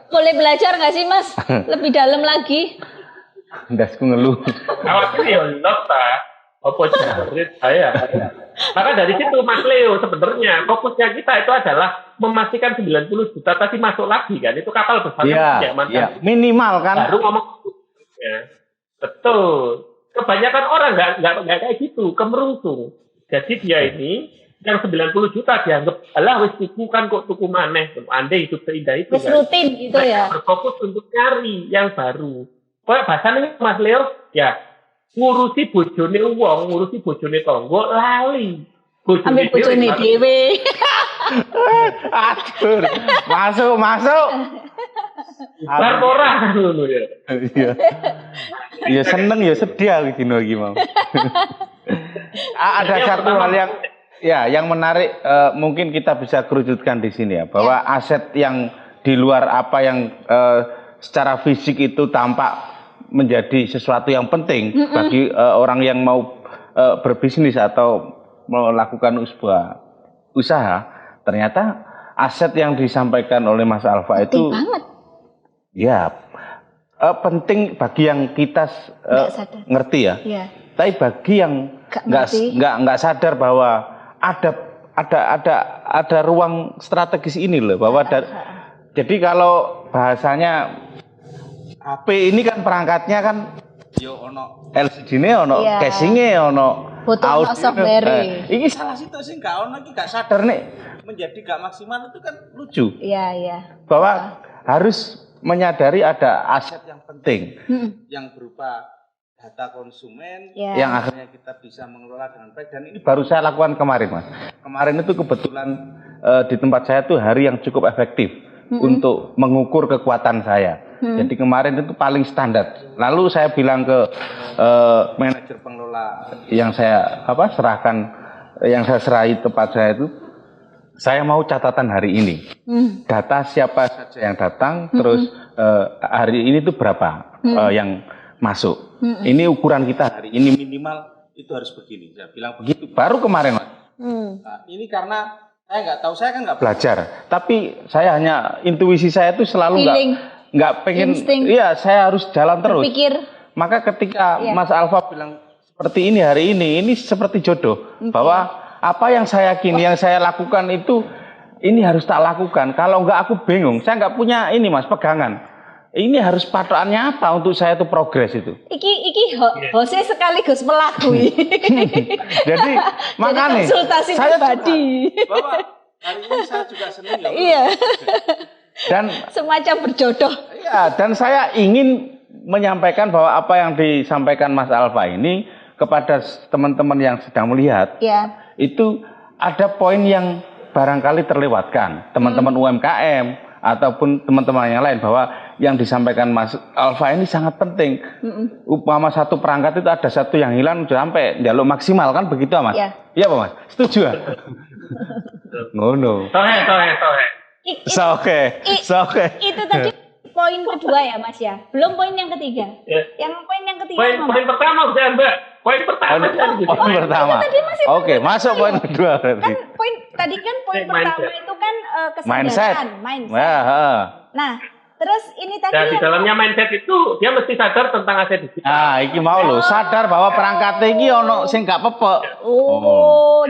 boleh belajar nggak sih Mas? Lebih dalam lagi. Ndasku ngeluh. Khawatir ya loh, Pak. Apa jerit saya? Maka dari situ Mas Leo sebenarnya fokusnya kita itu adalah memastikan 90 juta tadi masuk lagi kan. Itu kapal besar ya, minimal kan. Baru ngomong ya. Betul. Kebanyakan orang nggak kayak gitu, kemerungsung. Jadi dia ini yang 90 juta dianggap alah wis tuku kan kok tuku maneh. Andai hidup seindah itu kan. Rutin gitu ya. Berfokus untuk cari yang baru. Kayak bahasanya Mas Leo ya ngurusi bojone wong, ngurusi bojone tonggo lali. Ambil bojone dhewe. Aduh. Masuk. Bar ora ngono ya. Iya. Ya seneng ya sedih aku dino iki mau. Ada satu hal yang menarik mungkin kita bisa kerucutkan di sini ya, bahwa aset yang di luar apa yang secara fisik itu tampak menjadi sesuatu yang penting bagi orang yang mau berbisnis atau melakukan sebuah usaha, ternyata aset yang disampaikan oleh Mas Alfa itu banget. Ya, penting bagi yang kita ngerti ya. Tapi bagi yang nggak sadar bahwa ada ruang strategis ini loh, bahwa jadi kalau bahasanya HP ini kan perangkatnya kan yo ono LCD-ne ono, casing-e ono, audio software. Ini salah situ sih nggak ono, iki nggak sadar nih menjadi nggak maksimal itu kan lucu. Iya. Bahwa harus menyadari ada aset yang penting yang berupa data konsumen yang akhirnya kita bisa mengelola dengan baik, dan ini baru saya lakukan kemarin Mas. Kemarin itu kebetulan di tempat saya tuh hari yang cukup efektif untuk mengukur kekuatan saya. Jadi kemarin itu paling standar. Lalu saya bilang ke manajer pengelola yang saya serahi tempat saya itu, saya mau catatan hari ini, data siapa saja yang datang, terus hari ini itu berapa yang masuk. Ini ukuran kita hari ini minimal itu harus begini. Saya bilang begitu. Baru kemarin, Mas. Nah, ini karena saya nggak tahu, saya kan nggak belajar, tapi saya hanya intuisi saya itu selalu nggak pengen. Iya, saya harus jalan terus. Berpikir. Maka ketika Mas Alfa bilang seperti ini hari ini seperti jodoh, bahwa apa yang saya yakini, yang saya lakukan itu, ini harus tak lakukan. Kalau enggak aku bingung. Saya enggak punya ini Mas, pegangan. Ini harus patokannya apa untuk saya itu progres itu. Iki hose sekaligus pelaku. Jadi makanya konsultasi saya pribadi. Bahwa hari ini saya juga senang ya. Iya. Dan semacam berjodoh. Iya, dan saya ingin menyampaikan bahwa apa yang disampaikan Mas Alfa ini kepada teman-teman yang sedang melihat. Itu ada poin yang barangkali terlewatkan teman-teman UMKM ataupun teman-teman yang lain, bahwa yang disampaikan Mas Alfa ini sangat penting. Umpama satu perangkat itu ada satu yang hilang sampai jalur maksimal kan begitu Mas? Iya Pak Mas? Setuju ya? Ngono. Oke. Itu tadi poin kedua ya Mas ya? Belum poin yang ketiga. Yang poin yang ketiga. Poin pertama udah Mbak. Poin pertama. Oke, masuk poin kedua. Kan poin pertama itu kan kesadaran, mindset. Nah, Terus ini tadi Nah, di dalamnya mindset itu dia mesti sadar tentang aset digital. Nah, iki mau lho, sadar bahwa perangkat iki ono sing gak pepek.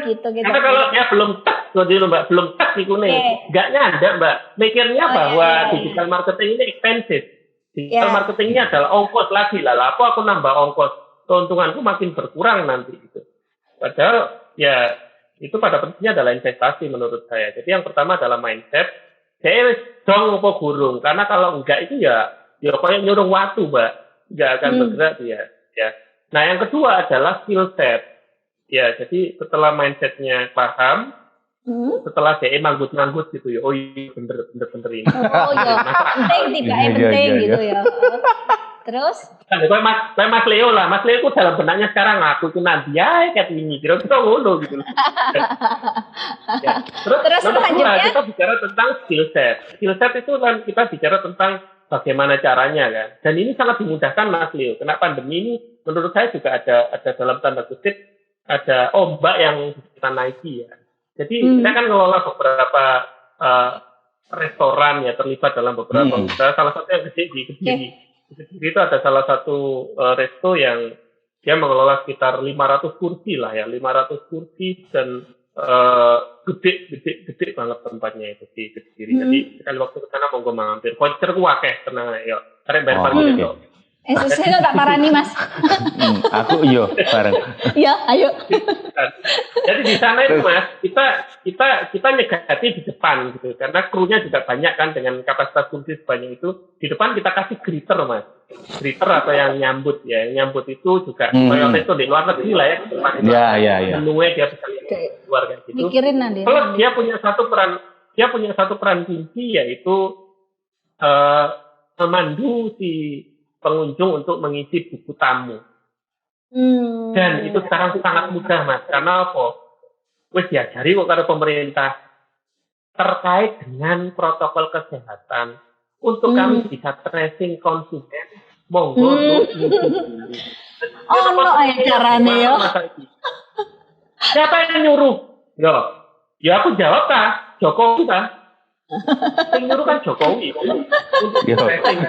gitu. Karena kalau dia belum tek, Mbak, belum tek itu nih, nggak nyadar Mbak. Mikirnya bahwa digital marketing ini expensive. Digital marketing ini adalah ongkos lagi lah. Apa aku nambah ongkos? Keuntunganku makin berkurang nanti gitu. Padahal ya itu pada prinsipnya adalah investasi menurut saya. Jadi yang pertama adalah mindset. Saya dong apa gurung, karena kalau enggak itu ya kayak nyuruh waktu, Mbak, nggak akan bergerak dia. Ya. Nah yang kedua adalah skill set. Ya, jadi setelah mindsetnya paham, setelah saya manggut-manggut gitu ya, oh iya bener ini. Oh iya, penting gitu ya. Terus? Kan Mas Leo lah, Mas Leo itu dalam benaknya sekarang aku itu Nadia kayak ini, kira-kira ngono gitu. Ya. Terus nomor dua, kita bicara tentang skill set. Skill set itu kan kita bicara tentang bagaimana caranya kan. Dan ini sangat dimudahkan Mas Leo. Karena pandemi ini menurut saya juga ada dalam tanda kutip ada ombak yang kita naiki ya. Jadi saya kan ngelola beberapa restoran ya, terlibat dalam beberapa usaha. Salah satu yang gede di Kediri. Di Kediri itu ada salah satu resto yang dia mengelola sekitar 500 kursi lah ya, 500 kursi dan gede banget tempatnya itu di Kediri. Jadi sekali waktu ke sana monggo mampir. Voucher ku akeh tenang ya. Karek bayar parkir itu. Saya tak parani Mas. Aku iyo bareng. Iya, ayo. Jadi di sana itu Mas, kita nyegati di depan gitu, karena krunya juga banyak kan dengan kapasitas kursi sebanyak itu. Di depan kita kasih greeter Mas, greeter atau yang nyambut ya, yang nyambut itu juga kayak itu di luar negeri lah ya. Iya. Menunya dia bisa lihat luar kayak gitu. Mikirin nanti. Plus dia punya satu peran kunci yaitu memandu si pengunjung untuk mengisi buku tamu. Dan itu sekarang sangat mudah Mas, karena apa? Wis diajari kok karo pemerintah terkait dengan protokol kesehatan untuk kami bisa tracing konsumen. Monggo carane yo. Siapa yang nyuruh? Ya aku jawab Jokowi yang nyuruh kan Jokowi.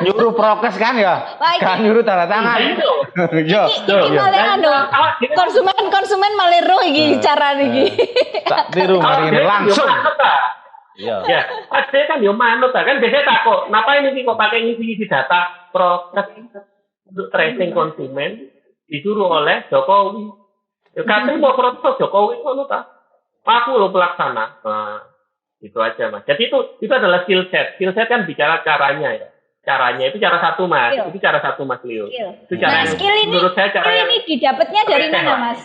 Nyuruh prokes kan ya? Kan nyuruh tanda tangan. Konsumen malah roh iki carane iki. Tak tiru mari langsung. Ya, ada kan yo manut kan biasanya takut. Kenapa ini kok pakai ngisi data prokes untuk tracing konsumen disuruh oleh Jokowi. Ya katanya mau proses Jokowi ngono ta. Aku lo pelaksana. Nah, itu aja Mas. Jadi itu adalah skill set. Skill set kan bicara caranya ya. Caranya itu cara satu Mas. Itu cara satu Mas Leo. Itu cara yang menurut saya cara yang ini didapatnya dari mana Mas?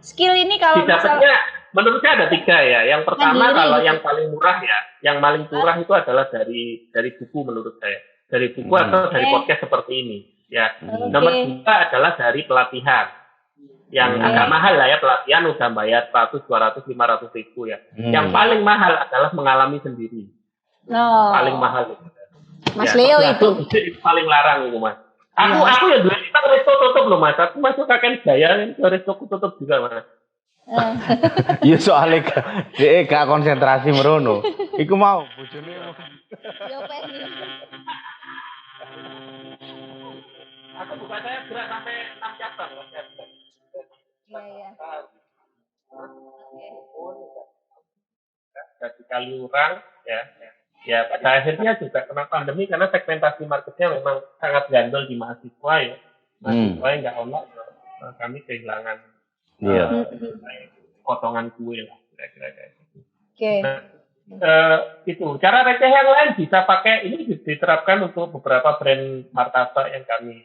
Skill ini kalau didapatnya menurut saya ada 3 ya. Yang pertama kalau yang paling murah ya, yang paling murah itu adalah dari buku menurut saya. Dari buku atau dari podcast seperti ini. Ya. Nomor 2 adalah dari pelatihan. Yang agak mahal lah ya, pelatihan udah bayar 100, 200, 500 ribu ya. Yang paling mahal adalah mengalami sendiri. Paling mahal itu. Mas Leo itu paling larang itu Mas. Aku ya dua kita resto tutup loh Mas. Aku masuk kakek Jaya resto tutup juga Mas. Iya soalnya dia gak konsentrasi merono. Iku mau bojone. Yo pengen. Aku buka saya gerak sampai 6 cabang. Iya. Jadi kali orang ya pada akhirnya juga kena pandemi karena segmentasi marketnya memang sangat gandol di mahasiswa ya. Mahasiswa yang nggak online, kami kehilangan potongan kue lah kira-kira kayak gitu. Itu cara receh yang lain bisa pakai ini diterapkan untuk beberapa brand martabak yang kami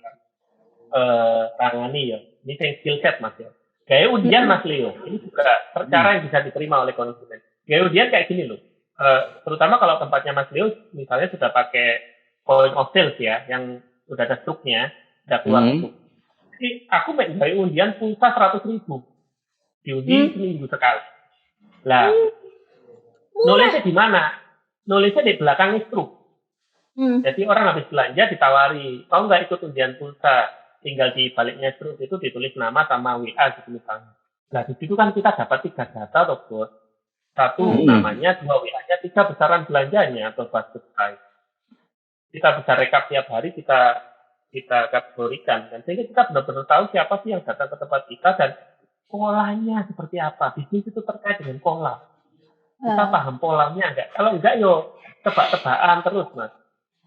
tangani ya. Ini skill set Mas ya. Gaya undian Mas Leo, ini juga cara yang bisa diterima oleh konsumen. Gaya undian kayak gini loh, terutama kalau tempatnya Mas Leo misalnya sudah pakai point of sales ya, yang udah ada struknya, udah keluar struknya. Jadi aku main gaya undian pulsa 100.000, diundi seminggu sekali. Lah, nulisnya di mana? Nulisnya di belakang struk. Jadi orang habis belanja ditawari, kau nggak ikut undian pulsa? Tinggal di baliknya struk itu ditulis nama sama WA gitu misalnya. Nah di situ kan kita dapat 3 data loh bos. 1 namanya, 2 WA-nya, 3 besaran belanjanya atau budget price. kita bisa rekap tiap hari, kita kategorikan, dan sehingga kita benar-benar tahu siapa sih yang datang ke tempat kita dan polanya seperti apa. Bisnis itu terkait dengan pola. Kita paham polanya enggak? Kalau enggak, yo tebak-tebakan terus, Mas.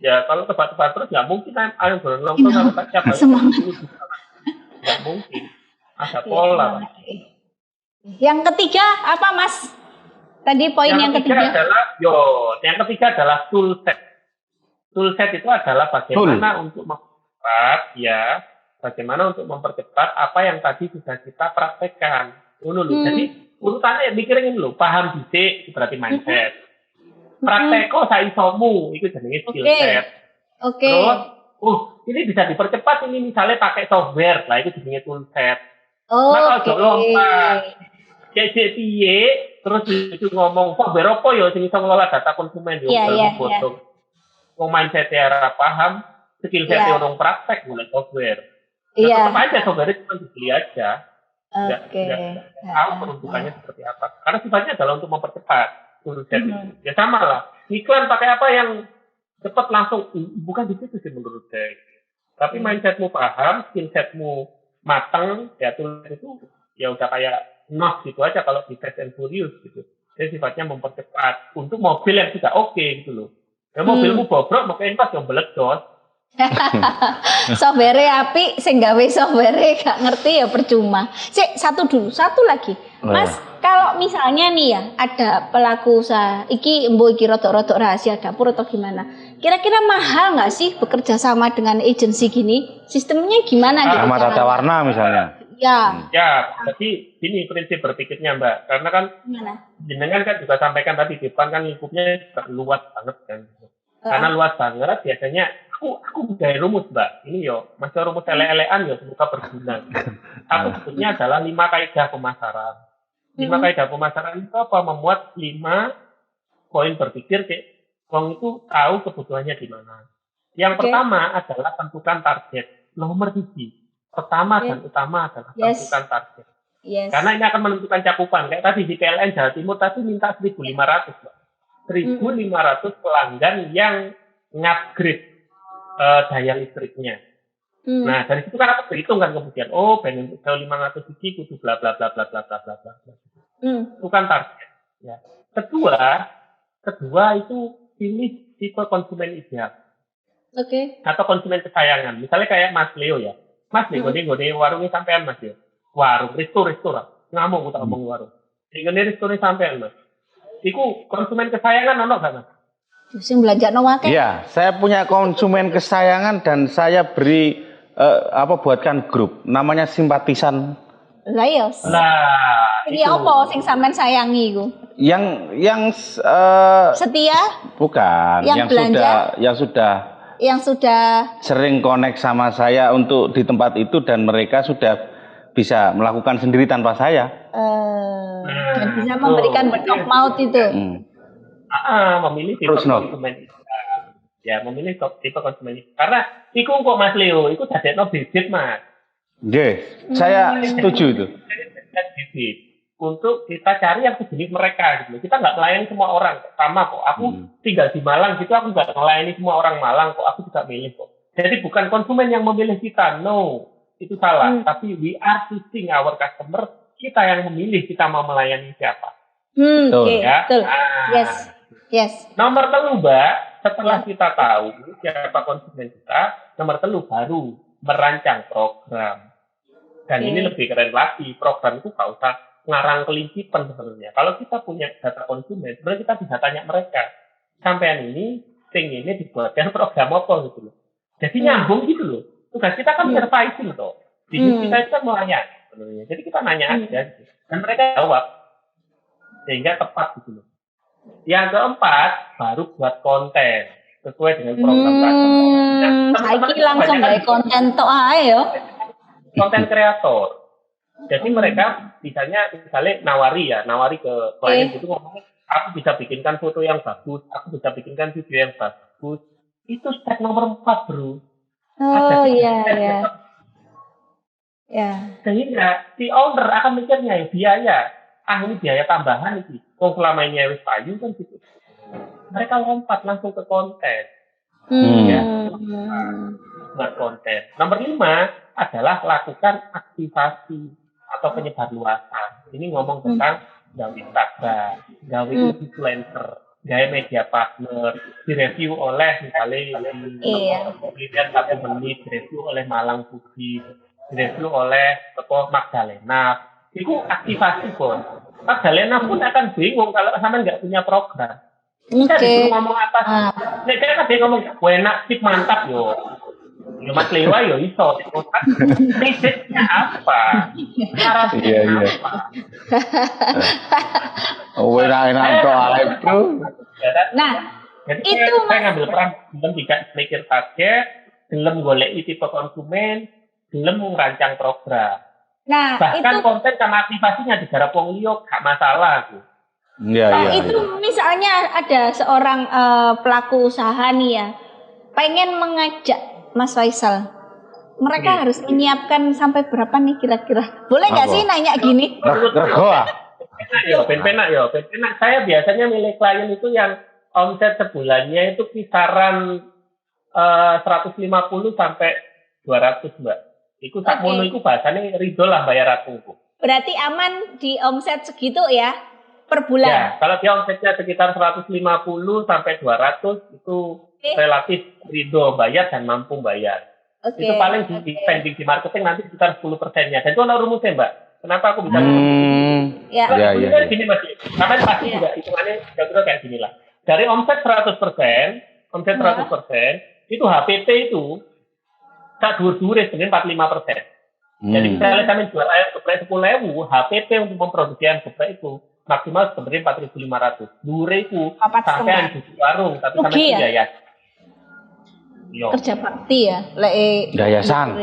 Ya kalau tebak-tebakan terus nggak mungkin ayo nongkrong sama Pak siapa. Nggak mungkin. Ada pola. Yang ketiga apa, Mas? Tadi poin yang ketiga adalah tool set. Tool set itu adalah bagaimana untuk mempercepat apa yang tadi sudah kita praktekkan. Jadi urutannya mikirin dulu, paham dhisik berarti mindset. Prakteko saisomu itu jenenge skill set. Terus, ini bisa dipercepat ini misalnya pakai software, lah itu jenenge tool set. Nah kalau lompat piye terus itu ngomong software apa ya sing iso ngelola data konsumen yo foto. Wong mindset ora paham, skill set orang praktek mulai software. Tetap aja software itu cuma dibeli aja. Tahu peruntukannya seperti apa. Karena sifatnya adalah untuk mempercepat urusan itu. Ya sama lah. Iklan pakai apa yang cepat langsung, bukan di situ sih menurut saya. Tapi mindsetmu paham, skill setmu matang, ya tulis itu ya udah kayak NOS gitu aja kalau di Fast and Furious gitu. Jadi sifatnya mempercepat untuk mobil yang sudah oke gitu loh. Ya mobilmu bobrok, makanya pas yang meledos. Software api, sing gawe software gak ngerti ya percuma. Satu lagi. Mas, kalau misalnya nih ya ada pelaku usaha, iki rodok-rodok rahasia dapur atau gimana? Kira-kira mahal nggak sih bekerja sama dengan agensi gini? Sistemnya gimana gitu? Sama Tata Warna misalnya. Ya, jadi ini prinsip berpikirnya Mbak. Karena kan jenengan kan juga sampaikan tadi di depan kan lingkupnya luas banget kan. Karena luas banget biasanya aku gaya rumus Mbak. Ini yo masih rumus ele-elean yo semoga berguna. Aku sebutnya adalah 5 kaidah pemasaran. 5 kaidah pemasaran itu apa? Memuat 5 poin berpikir orang itu tahu kebutuhannya di mana. Yang pertama adalah tentukan target. Nomor 1. Pertama dan utama adalah tentukan target. Karena ini akan menentukan cakupan. Kayak tadi di PLN Jawa Timur tadi minta 1.500 Mbak. 1.500 pelanggan yang ngupgrade daya listriknya. Nah, dari situ kan aku berhitung kan kemudian, ben untuk 500 iki kudu bla bla bla bla bla bla bla bla. Itu kan target. Ya. Kedua itu pilih tipe konsumen ideal. Atau konsumen kesayangan. Misalnya kayak Mas Leo ya. Mas Leo gede warungnya sampean Mas Leo. Warung restoran. Ngamuk tak ngomong warung. Gede restoran sampean Mas. Iku konsumen kesayangan ono gak Mas? Sing belanjakno akeh. Iya, saya punya konsumen kesayangan dan saya beri buatkan grup namanya simpatisan. Lah iya. Nah, ini apa sing sampean sayangi iku? Yang setia? Bukan, yang sudah sering connect sama saya untuk di tempat itu dan mereka sudah bisa melakukan sendiri tanpa saya. Dan bisa memberikan word of mouth itu. Memilih tipe konsumen. Ya, memilih tipe konsumen. Karena iku kok Mas Leo, iku dadekno bibit, Mas. Nggih, saya setuju itu. Bibit. Untuk kita cari yang sejenis mereka gitu. Kita nggak melayani semua orang, sama kok. Aku tinggal di Malang gitu, aku nggak melayani semua orang Malang kok. Aku juga milih kok. Jadi bukan konsumen yang memilih kita, no, itu salah. Tapi we are choosing our customer. Kita yang memilih kita mau melayani siapa. Betul. Yes. Nomor 3, Mbak, setelah kita tahu siapa konsumen kita, nomor 3 baru merancang program. Dan ini lebih keren lagi, program itu nggak usah ngarang kelincipan sebenarnya. Kalau kita punya data konsumen, sebenarnya kita bisa tanya mereka, sampean ini, dibuatkan program apa gitu loh. Jadi nyambung gitu loh. Tugas kita kan surviving toh. Bisnis kita itu kan melayani sebenarnya. Jadi kita nanya aja gitu. Dan mereka jawab. Sehingga tepat gitu loh. Yang keempat, baru buat konten sesuai dengan program saiki langsung gawe konten tok ae yo. Konten kreator. Jadi mereka misalnya nawari ke klien itu ngomongnya, aku bisa bikinkan foto yang bagus, aku bisa bikinkan video yang bagus. Itu step nomor 4, Bro. Iya. Sehingga si owner akan mikirnya biaya. Ini biaya tambahan ini. Selama ini wis payu kan gitu. Mereka lompat langsung ke konten. Ya, buat konten. Nomor 5 adalah lakukan aktivasi atau penyebarluasan. Ini ngomong tentang gawe Instagram, gawe influencer, gawe media partner, direview oleh misalnya dilihat 1 menit, direview oleh Malang Putih, direview oleh Magdalena. Itu aktivasi pun. Magdalena pun akan bingung kalau sama nggak punya program. Kita disuruh ngomong apa? Nek kan dia ngomong, enak sip mantap yo. Yo Mas Lewa yo iso. Message-nya apa? Narasinya apa? Enak kok Alek, Bro. Nah, jadi itu saya ngambil peran belum mikir target, belum golek tipe konsumen, belum merancang program. Nah, bahkan konten sama aktivasinya digarap wong liya gak masalah aku. Itu misalnya ada seorang pelaku usaha nih ya, pengen mengajak Mas Faisal. Mereka harus menyiapkan sampai berapa nih kira-kira? Boleh nggak sih nanya gini? Penak. Saya biasanya milih klien itu yang omset sebulannya itu kisaran 150 sampai 200, Mbak. Iku sakmono iku bahasane ridho lah bayar aku. Berarti aman di omset segitu ya per bulan? Ya, kalau dia omsetnya sekitar 150 sampai 200 itu relatif ridho bayar dan mampu bayar. Itu paling di spending di marketing nanti sekitar 10%-nya. Dan itu ada rumusnya, Mbak. Kenapa aku bisa Ya. Gini Mas, karena pasti juga hitungannya kira-kira kayak gini lah. Dari omset 100%, itu HPP itu tak dur-dure sebenarnya 45%. Jadi misalnya kami jual ayam geprek 10.000, HPP untuk memproduksi ayam geprek itu maksimal sebenarnya 4.500. Dure itu sampean di warung, tapi sampai biaya. Kerja bakti ya, yayasan.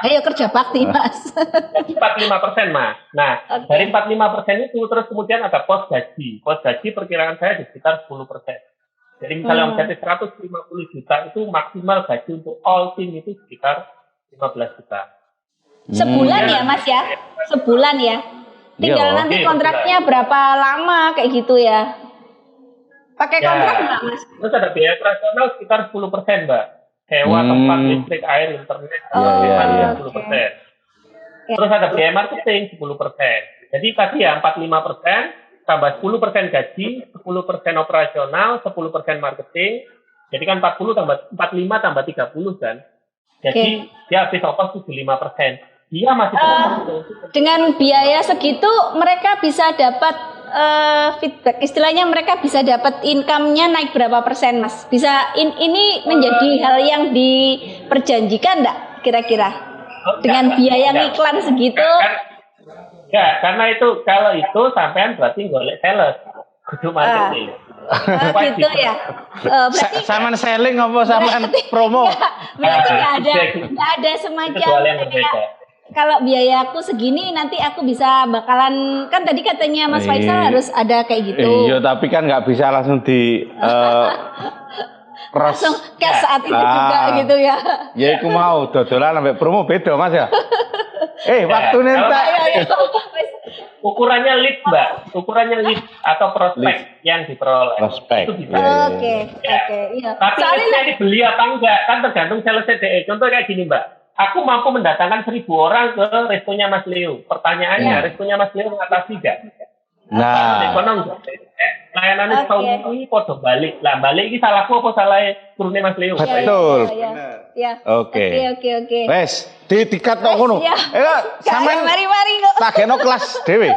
Ayo kerja bakti Mas. Jadi 45%, Mas. Nah, dari 45% itu terus kemudian ada pos gaji. Pos gaji perkiraan saya di sekitar 10%. Jadi misalnya omsetnya 150 juta itu maksimal gaji untuk all team itu sekitar 15 juta. Sebulan ya Mas ya? Sebulan ya? Tinggal nanti kontraknya berapa lama kayak gitu ya? Pakai kontrak nggak Mas? Terus ada biaya operasional sekitar 10%, Mbak. Sewa tempat, listrik, air, internet, 10%. Terus ada biaya marketing 10%. Jadi tadi ya 45%, tambah 10% gaji, 10% operasional, 10% marketing. Jadi kan 45 tambah 30 kan. Jadi dia habis ongkos 75%. Dia masih dengan biaya segitu mereka bisa dapat feedback. Istilahnya mereka bisa dapat income-nya naik berapa persen, Mas? Bisa ini menjadi hal yang diperjanjikan enggak kira-kira? Dengan biaya iklan segitu? Ya, karena itu kalau itu sampean berarti golek sales, kudu marketing. Gitu ya. Berarti sampean selling apa sampean promo? Berarti nggak ada semacam kalau biayaku segini nanti aku bisa bakalan, kan tadi katanya Mas Faisal harus ada kayak gitu. Iya, tapi kan nggak bisa langsung di langsung cash saat itu juga gitu ya. Ya aku mau dodolan sampai promo beda Mas ya. Waktu nentak. Ukurannya lead, Mbak. Ukurannya lead atau prospek yang diperoleh. Prospek. Oke. Iya. Tapi ini beli apa enggak kan tergantung sales CDE. Contoh kayak gini, Mbak. Aku mampu mendatangkan 1.000 orang ke restonya Mas Leo. Pertanyaannya, restonya Mas Leo mengatasi enggak? Nah, layanannya tahun ini podo balik. Lah balik ini salahku apa salah turunnya Mas Leo? Betul. Ya. Oke. Wes, dikat tok ngono. Sampeyan mari-mari kok. Lageno kelas dhewe.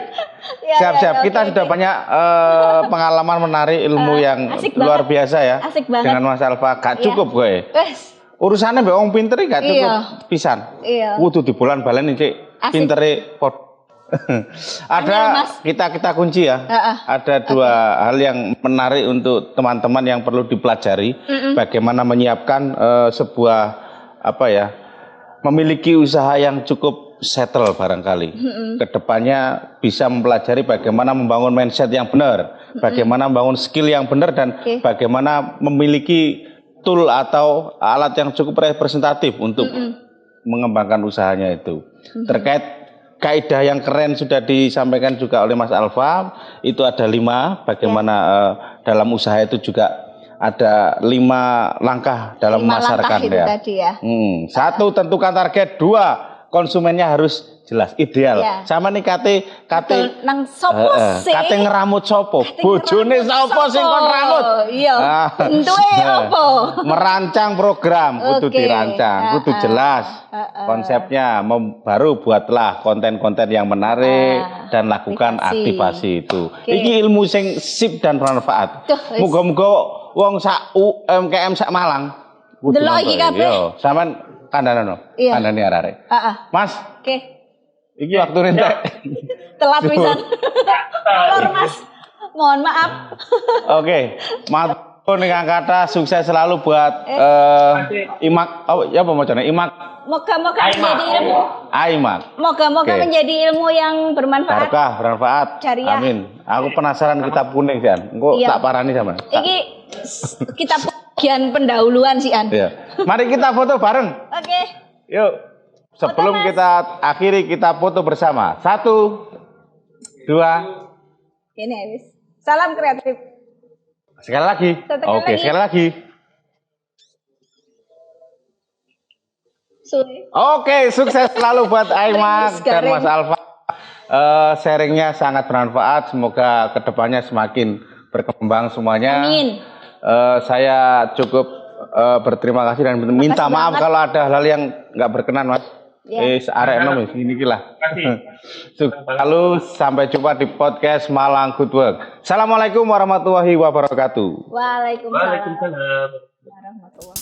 Siap-siap. Kita sudah banyak pengalaman menarik, ilmu yang luar biasa ya. Asik banget. Dengan Mas Alfa. Gak cukup gue. Urusannya mbak wong pinter gak cukup pisan. Kudu di bulan balen Cik. Pintere ada kita kunci ya. Ada dua hal yang menarik untuk teman-teman yang perlu dipelajari. Bagaimana menyiapkan sebuah memiliki usaha yang cukup settle barangkali. Kedepannya bisa mempelajari bagaimana membangun mindset yang benar, bagaimana membangun skill yang benar, dan bagaimana memiliki tool atau alat yang cukup representatif untuk mengembangkan usahanya itu. Terkait kaidah yang keren sudah disampaikan juga oleh Mas Alfa, itu ada 5, bagaimana dalam usaha itu juga ada 5 langkah dalam 5 langkah memasarkan itu ya. tadi ya. 1, tentukan target. 2, konsumennya harus jelas, ideal. Iya. Sama nih kate Betul, nang sopo sih? kate ngeramut sopo? Bojone sopo sing kon ramut? Iya. Ah. Bentuke apa? Merancang program kudu Oke. dirancang, kudu jelas konsepnya. Baru buatlah konten-konten yang menarik dan lakukan aktivasi itu. Iki ilmu sing sip dan bermanfaat. Duh, wis. Muga-muga wong sak UMKM sak Malang kudu Delok nonton. iki kabeh. Yo, sampean kandhane Iya. kandhane arek. Heeh. Mas, Oke. iki waktune entek. Telat pisan. Lor Mas. Mohon maaf. Oke, matur dengan kata sukses selalu buat Imak. Oh, ya apa macamnya? Imak. Moga-moga menjadi ilmu. Imak. Moga-moga Oke. menjadi ilmu yang bermanfaat. Barokah, bermanfaat. Jariah. Amin. Aku penasaran kitab kuning sih, An. Engko Iya. tak parani sama. Iki kita bagian pendahuluan sih An. Iya. Mari kita foto bareng. Oke. Yuk. Sebelum Mas. kita akhiri, kita foto bersama. 1, 2. Ini habis. Salam kreatif. Sekali lagi. Satu kali Oke, lagi. sekali lagi. Suwe. Oke, sukses selalu buat Ringis Aimak dan garing. Mas Alfa. Sharingnya sangat bermanfaat. Semoga kedepannya semakin berkembang semuanya. Amin. Saya cukup berterima kasih dan minta Makasih maaf banget. kalau ada hal yang nggak berkenan, Mas. Ya. Arek enom ini lah. Kasih. Sukses selalu, sampai jumpa di podcast Malang Good Work. Assalamualaikum warahmatullahi wabarakatuh. Waalaikumsalam Waalaikumsalam. warahmatullahi